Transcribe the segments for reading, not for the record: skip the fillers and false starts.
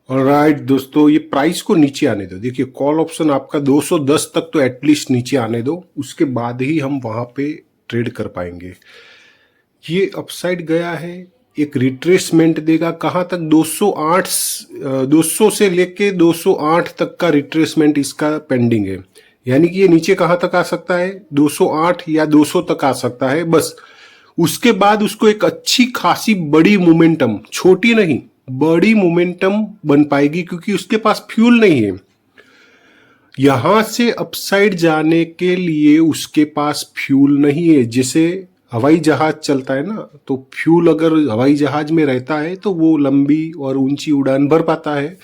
Alright दोस्तों, ये price को नीचे आने दो। देखिए कॉल ऑप्शन आपका 210 तक तो एटलीस्ट नीचे आने दो, उसके बाद ही हम वहां पे ट्रेड कर पाएंगे। ये अपसाइड गया है, एक रिट्रेसमेंट देगा कहाँ तक? 208, 200 से लेके 208 तक का रिट्रेसमेंट इसका पेंडिंग है। यानी कि ये नीचे कहाँ तक आ सकता है? 208 या 200 तक आ सकता है बस। उसके बाद उसको एक अच्छी खासी बड़ी मोमेंटम, छोटी नहीं बड़ी मोमेंटम बन पाएगी, क्योंकि उसके पास फ्यूल नहीं है। यहां से अपसाइड जाने के लिए उसके पास फ्यूल नहीं है। जैसे हवाई जहाज चलता है ना, तो फ्यूल अगर हवाई जहाज में रहता है तो वो लंबी और ऊंची उड़ान भर पाता है।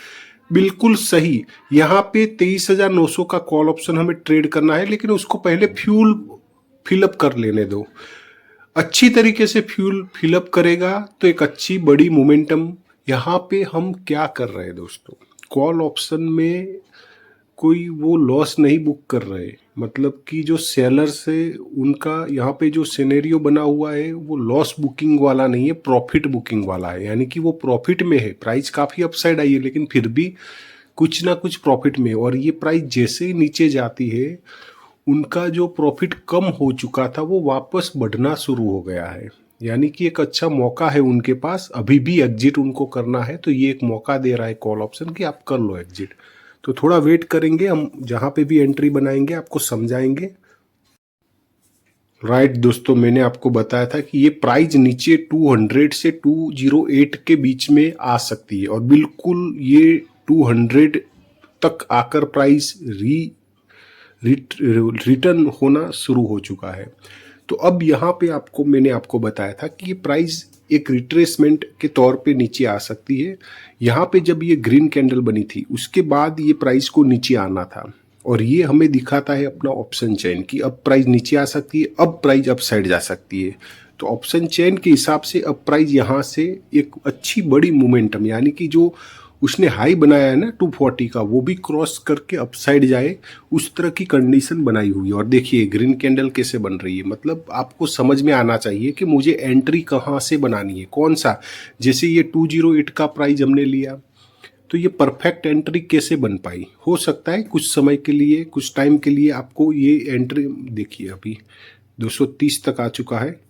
बिल्कुल सही। यहाँ पे 23,900 का कॉल ऑप्शन हमें ट्रेड करना है, लेकिन उसको पहले फ्यूल फिलअप कर लेने दो। अच्छी तरीके से फ्यूल फिलअप करेगा तो एक अच्छी बड़ी मोमेंटम। यहाँ पे हम क्या कर रहे हैं दोस्तों? कॉल ऑप्शन में कोई वो लॉस नहीं बुक कर रहे, मतलब कि जो सेलर्स है उनका यहाँ पे जो सिनेरियो बना हुआ है वो लॉस बुकिंग वाला नहीं है, प्रॉफिट बुकिंग वाला है। यानी कि वो प्रॉफिट में है। प्राइस काफ़ी अपसाइड आई है, लेकिन फिर भी कुछ ना कुछ प्रॉफिट में। और ये प्राइस जैसे ही नीचे जाती है, उनका जो प्रॉफिट कम हो चुका था वो वापस बढ़ना शुरू हो गया है। यानी कि एक अच्छा मौका है उनके पास, अभी भी एग्जिट उनको करना है, तो ये एक मौका दे रहा है कॉल ऑप्शन कि आप कर लो एग्जिट। तो थोड़ा वेट करेंगे, हम जहाँ पे भी एंट्री बनाएंगे आपको समझाएंगे। राइट दोस्तों, मैंने आपको बताया था कि ये प्राइस नीचे 200 से 208 के बीच में आ सकती है, और बिल्कुल ये 200 तक आकर प्राइस रिटर्न होना शुरू हो चुका है। तो अब यहाँ पे मैंने आपको बताया था कि ये प्राइस एक रिट्रेसमेंट के तौर पे नीचे आ सकती है। यहाँ पे जब ये ग्रीन कैंडल बनी थी उसके बाद ये प्राइस को नीचे आना था, और ये हमें दिखाता है अपना ऑप्शन चेन कि अब प्राइस नीचे आ सकती है, अब प्राइस अप साइड जा सकती है। तो ऑप्शन चेन के हिसाब से अब प्राइस यहाँ से एक अच्छी बड़ी मोमेंटम, यानी कि जो उसने हाई बनाया है ना 240 का, वो भी क्रॉस करके अपसाइड जाए, उस तरह की कंडीशन बनाई हुई है। और देखिए ग्रीन कैंडल कैसे बन रही है, मतलब आपको समझ में आना चाहिए कि मुझे एंट्री कहाँ से बनानी है, कौन सा। जैसे ये 208 का प्राइस हमने लिया, तो ये परफेक्ट एंट्री कैसे बन पाई? हो सकता है कुछ समय के लिए, कुछ टाइम के लिए आपको ये एंट्री, देखिए अभी 230 तक आ चुका है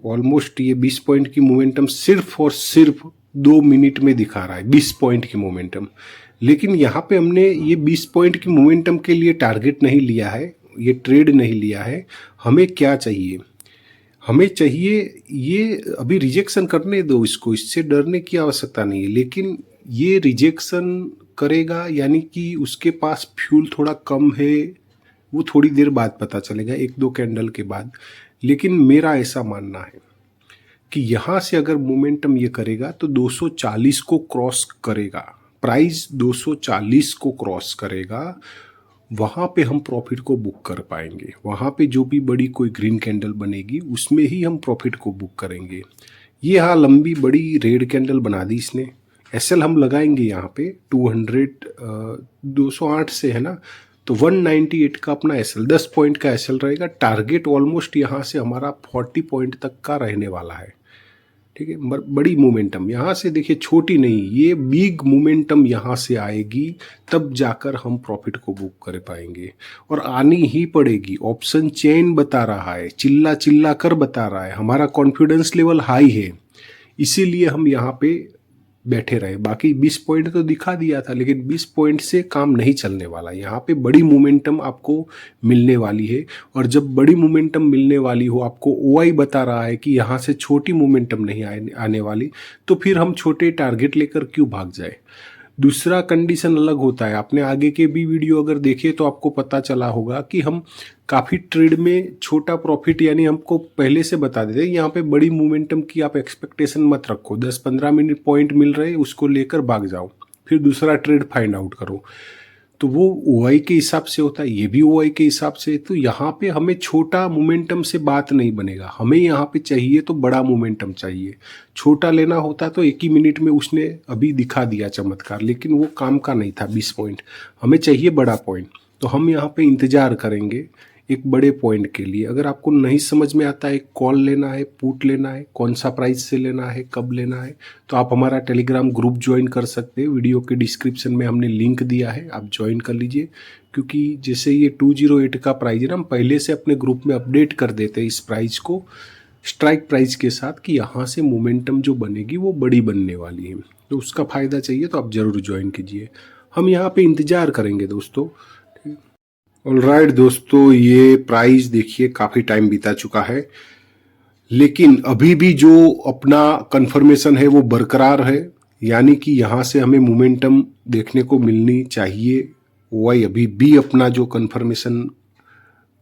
ऑलमोस्ट। ये 20 पॉइंट की मोमेंटम सिर्फ और सिर्फ 2 मिनट में दिखा रहा है, 20 पॉइंट की मोमेंटम। लेकिन यहाँ पे हमने ये 20 पॉइंट की मोमेंटम के लिए टारगेट नहीं लिया है, ये ट्रेड नहीं लिया है। हमें क्या चाहिए? हमें चाहिए ये, अभी रिजेक्शन करने दो इसको, इससे डरने की आवश्यकता नहीं है। लेकिन ये रिजेक्शन करेगा, यानी कि उसके पास फ्यूल थोड़ा कम है, वो थोड़ी देर बाद पता चलेगा, 1-2 कैंडल के बाद। लेकिन मेरा ऐसा मानना है कि यहाँ से अगर मोमेंटम ये करेगा तो 240 को क्रॉस करेगा, प्राइस 240 को क्रॉस करेगा, वहाँ पे हम प्रॉफिट को बुक कर पाएंगे। वहाँ पे जो भी बड़ी कोई ग्रीन कैंडल बनेगी उसमें ही हम प्रॉफिट को बुक करेंगे। ये हाँ लंबी बड़ी रेड कैंडल बना दी इसने। एसएल हम लगाएंगे यहाँ पे 208 से है ना, तो 198 का अपना एसएल, 10 पॉइंट का एसएल रहेगा। टारगेट ऑलमोस्ट यहाँ से हमारा 40 पॉइंट तक का रहने वाला है। ठीक है, बड़ी मोमेंटम यहाँ से देखिए, छोटी नहीं, ये बिग मोमेंटम यहाँ से आएगी, तब जाकर हम प्रॉफिट को बुक कर पाएंगे। और आनी ही पड़ेगी। ऑप्शन चेन बता रहा है, चिल्ला चिल्ला कर बता रहा है, हमारा कॉन्फिडेंस लेवल हाई है, इसीलिए हम यहाँ पे बैठे रहे। बाकी 20 पॉइंट तो दिखा दिया था, लेकिन 20 पॉइंट से काम नहीं चलने वाला। यहाँ पे बड़ी मोमेंटम आपको मिलने वाली है, और जब बड़ी मोमेंटम मिलने वाली हो, आपको ओआई बता रहा है कि यहाँ से छोटी मोमेंटम नहीं आने वाली, तो फिर हम छोटे टारगेट लेकर क्यों भाग जाए? दूसरा कंडीशन अलग होता है। आपने आगे के भी वीडियो अगर देखे तो आपको पता चला होगा कि हम काफ़ी ट्रेड में छोटा प्रॉफिट, यानी हमको पहले से बता देते हैं यहाँ पे बड़ी मोमेंटम की आप एक्सपेक्टेशन मत रखो, 10-15 मिनट पॉइंट मिल रहे उसको लेकर भाग जाओ, फिर दूसरा ट्रेड फाइंड आउट करो। तो वो ओआई के हिसाब से होता है, ये भी ओआई के हिसाब से। तो यहाँ पे हमें छोटा मोमेंटम से बात नहीं बनेगा, हमें यहाँ पे चाहिए तो बड़ा मोमेंटम चाहिए। छोटा लेना होता तो 1 ही मिनट में उसने अभी दिखा दिया चमत्कार, लेकिन वो काम का नहीं था 20 पॉइंट। हमें चाहिए बड़ा पॉइंट, तो हम यहाँ पे इंतजार करेंगे। एक बड़े पॉइंट के लिए। अगर आपको नहीं समझ में आता है कॉल लेना है, पुट लेना है, कौन सा प्राइस से लेना है, कब लेना है, तो आप हमारा टेलीग्राम ग्रुप ज्वाइन कर सकते हैं। वीडियो के डिस्क्रिप्शन में हमने लिंक दिया है, आप ज्वाइन कर लीजिए। क्योंकि जैसे ये 208 का प्राइस है ना, हम पहले से अपने ग्रुप में अपडेट कर देते हैं इस प्राइस को स्ट्राइक प्राइस के साथ कि यहाँ से मोमेंटम जो बनेगी वो बड़ी बनने वाली है। तो उसका फ़ायदा चाहिए तो आप ज़रूर ज्वाइन कीजिए। हम यहाँ पे इंतज़ार करेंगे दोस्तों। ऑलराइट दोस्तों, ये प्राइस देखिए काफ़ी टाइम बीता चुका है, लेकिन अभी भी जो अपना कंफर्मेशन है वो बरकरार है। यानी कि यहाँ से हमें मोमेंटम देखने को मिलनी चाहिए। वाई अभी भी अपना जो कंफर्मेशन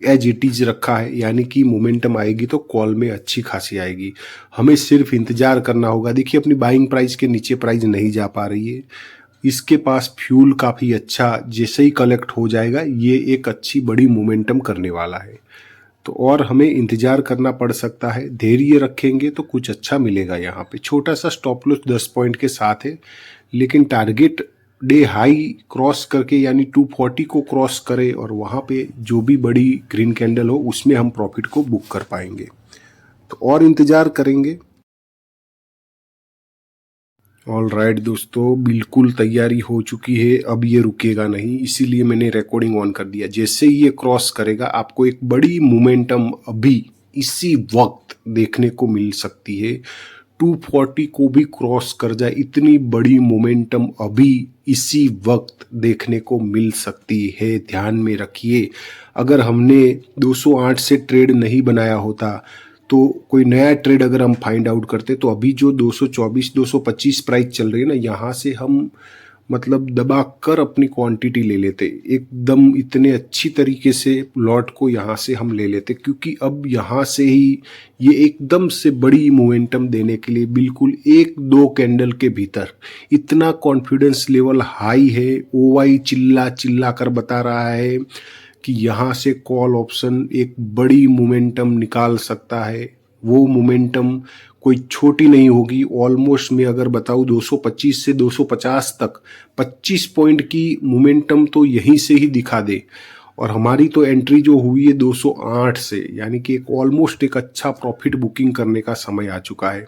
एज इट इज रखा है, यानी कि मोमेंटम आएगी तो कॉल में अच्छी खासी आएगी। हमें सिर्फ इंतजार करना होगा। देखिए अपनी बाइंग प्राइस के नीचे प्राइस नहीं जा पा रही है। इसके पास फ्यूल काफ़ी अच्छा जैसे ही कलेक्ट हो जाएगा ये एक अच्छी बड़ी मोमेंटम करने वाला है। तो और हमें इंतजार करना पड़ सकता है। धैर्य रखेंगे तो कुछ अच्छा मिलेगा। यहाँ पे छोटा सा स्टॉप लॉस 10 पॉइंट के साथ है, लेकिन टारगेट डे हाई क्रॉस करके यानी 240 को क्रॉस करे और वहाँ पे जो भी बड़ी ग्रीन कैंडल हो उसमें हम प्रॉफिट को बुक कर पाएंगे। तो और इंतजार करेंगे। ऑल राइट दोस्तों, बिल्कुल तैयारी हो चुकी है। अब ये रुकेगा नहीं, इसीलिए मैंने रिकॉर्डिंग ऑन कर दिया। जैसे ही ये क्रॉस करेगा आपको एक बड़ी मोमेंटम अभी इसी वक्त देखने को मिल सकती है। 240 को भी क्रॉस कर जाए इतनी बड़ी मोमेंटम अभी इसी वक्त देखने को मिल सकती है। ध्यान में रखिए, अगर हमने 208 से ट्रेड नहीं बनाया होता तो कोई नया ट्रेड अगर हम फाइंड आउट करते तो अभी जो 224 225 प्राइस चल रही है ना, यहाँ से हम मतलब दबा कर अपनी क्वांटिटी ले लेते एकदम इतने अच्छी तरीके से लॉट को यहाँ से हम ले लेते। क्योंकि अब यहाँ से ही ये एकदम से बड़ी मोमेंटम देने के लिए बिल्कुल 1-2 कैंडल के भीतर इतना कॉन्फिडेंस लेवल हाई है। ओवाई चिल्ला चिल्ला कर बता रहा है कि यहाँ से कॉल ऑप्शन एक बड़ी मोमेंटम निकाल सकता है। वो मोमेंटम कोई छोटी नहीं होगी। ऑलमोस्ट मैं अगर बताऊँ 225 से 250 तक 25 पॉइंट की मोमेंटम तो यहीं से ही दिखा दे। और हमारी तो एंट्री जो हुई है 208 से, यानी कि एक ऑलमोस्ट एक अच्छा प्रॉफिट बुकिंग करने का समय आ चुका है।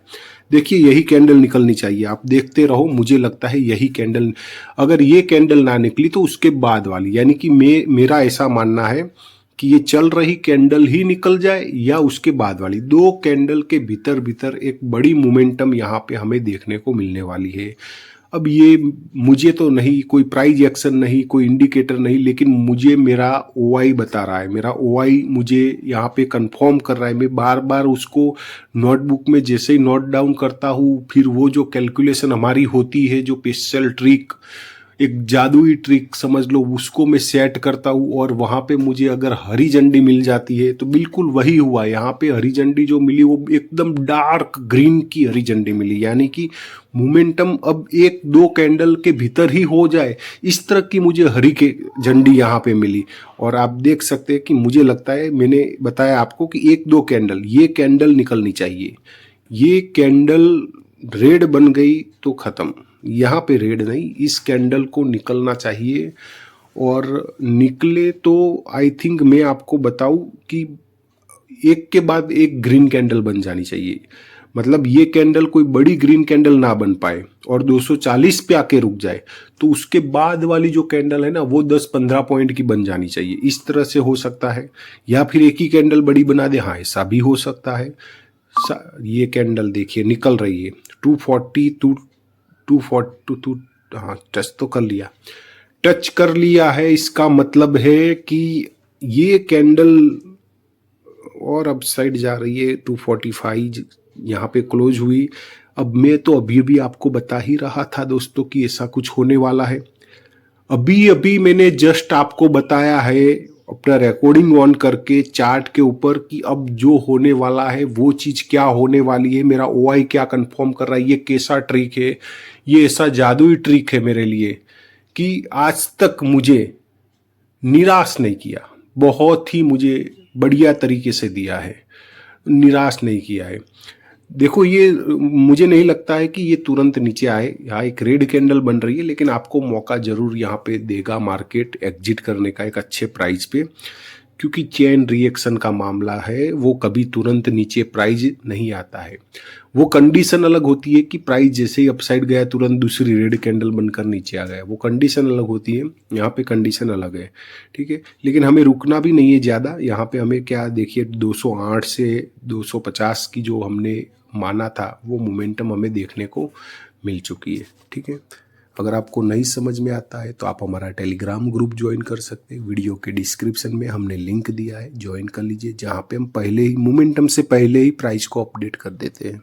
देखिए यही कैंडल निकलनी चाहिए, आप देखते रहो। मुझे लगता है यही कैंडल, अगर ये कैंडल ना निकली तो उसके बाद वाली, यानी कि मेरा ऐसा मानना है कि ये चल रही कैंडल ही निकल जाए या उसके बाद वाली 2 कैंडल के भीतर भीतर एक बड़ी मोमेंटम यहाँ पे हमें देखने को मिलने वाली है। अब ये मुझे तो नहीं, कोई प्राइस एक्शन नहीं, कोई इंडिकेटर नहीं, लेकिन मुझे मेरा ओआई बता रहा है। मेरा ओआई मुझे यहाँ पे कंफर्म कर रहा है। मैं बार बार उसको नोटबुक में जैसे ही नोट डाउन करता हूँ, फिर वो जो कैलकुलेशन हमारी होती है, जो स्पेशल ट्रिक, एक जादुई ट्रिक समझ लो, उसको मैं सेट करता हूँ और वहाँ पे मुझे अगर हरी झंडी मिल जाती है तो बिल्कुल वही हुआ। यहाँ पे हरी झंडी जो मिली वो एकदम डार्क ग्रीन की हरी झंडी मिली, यानी कि मोमेंटम अब 1-2 कैंडल के भीतर ही हो जाए, इस तरह की मुझे हरी के झंडी यहाँ पे मिली। और आप देख सकते हैं कि मुझे लगता है, मैंने बताया आपको कि 1-2 कैंडल, ये कैंडल निकलनी चाहिए। ये कैंडल रेड बन गई तो ख़त्म, यहाँ पे रेड नहीं, इस कैंडल को निकलना चाहिए। और निकले तो आई थिंक मैं आपको बताऊं कि एक के बाद एक ग्रीन कैंडल बन जानी चाहिए। मतलब ये कैंडल कोई बड़ी ग्रीन कैंडल ना बन पाए और 240 पे आके रुक जाए, तो उसके बाद वाली जो कैंडल है ना वो 10-15 पॉइंट की बन जानी चाहिए। इस तरह से हो सकता है, या फिर एक ही कैंडल बड़ी बना दे, हाँ ऐसा भी हो सकता है। ये कैंडल देखिए निकल रही है 240 242, हाँ टच तो कर लिया, टच कर लिया है। इसका मतलब है कि ये कैंडल और अब साइड जा रही है 245, यहाँ पे क्लोज हुई। अब मैं तो अभी भी आपको बता ही रहा था दोस्तों कि ऐसा कुछ होने वाला है। अभी अभी मैंने जस्ट आपको बताया है अपना रिकॉर्डिंग ऑन करके चार्ट के ऊपर कि अब जो होने वाला है वो चीज़ क्या होने वाली है। मेरा ओआई क्या कंफर्म कर रहा है, ये कैसा ट्रिक है, ये ऐसा जादुई ट्रिक है मेरे लिए कि आज तक मुझे निराश नहीं किया। बहुत ही मुझे बढ़िया तरीके से दिया है, निराश नहीं किया है। देखो ये मुझे नहीं लगता है कि ये तुरंत नीचे आए। यहाँ एक रेड कैंडल बन रही है, लेकिन आपको मौका जरूर यहाँ पे देगा मार्केट एग्जिट करने का एक अच्छे प्राइस पे। क्योंकि चेन रिएक्शन का मामला है, वो कभी तुरंत नीचे प्राइस नहीं आता है। वो कंडीशन अलग होती है कि प्राइस जैसे ही अपसाइड गया तुरंत दूसरी रेड कैंडल बनकर नीचे आ गया, वो कंडीशन अलग होती है। यहाँ पे कंडीशन अलग है, ठीक है। लेकिन हमें रुकना भी नहीं है ज़्यादा। यहाँ पे हमें क्या देखिए 208 से 250 की जो हमने माना था वो मोमेंटम हमें देखने को मिल चुकी है, ठीक है। अगर आपको नहीं समझ में आता है तो आप हमारा टेलीग्राम ग्रुप ज्वाइन कर सकते हैं। वीडियो के डिस्क्रिप्शन में हमने लिंक दिया है, ज्वाइन कर लीजिए, जहाँ पे हम पहले ही मोमेंटम से पहले ही प्राइस को अपडेट कर देते हैं।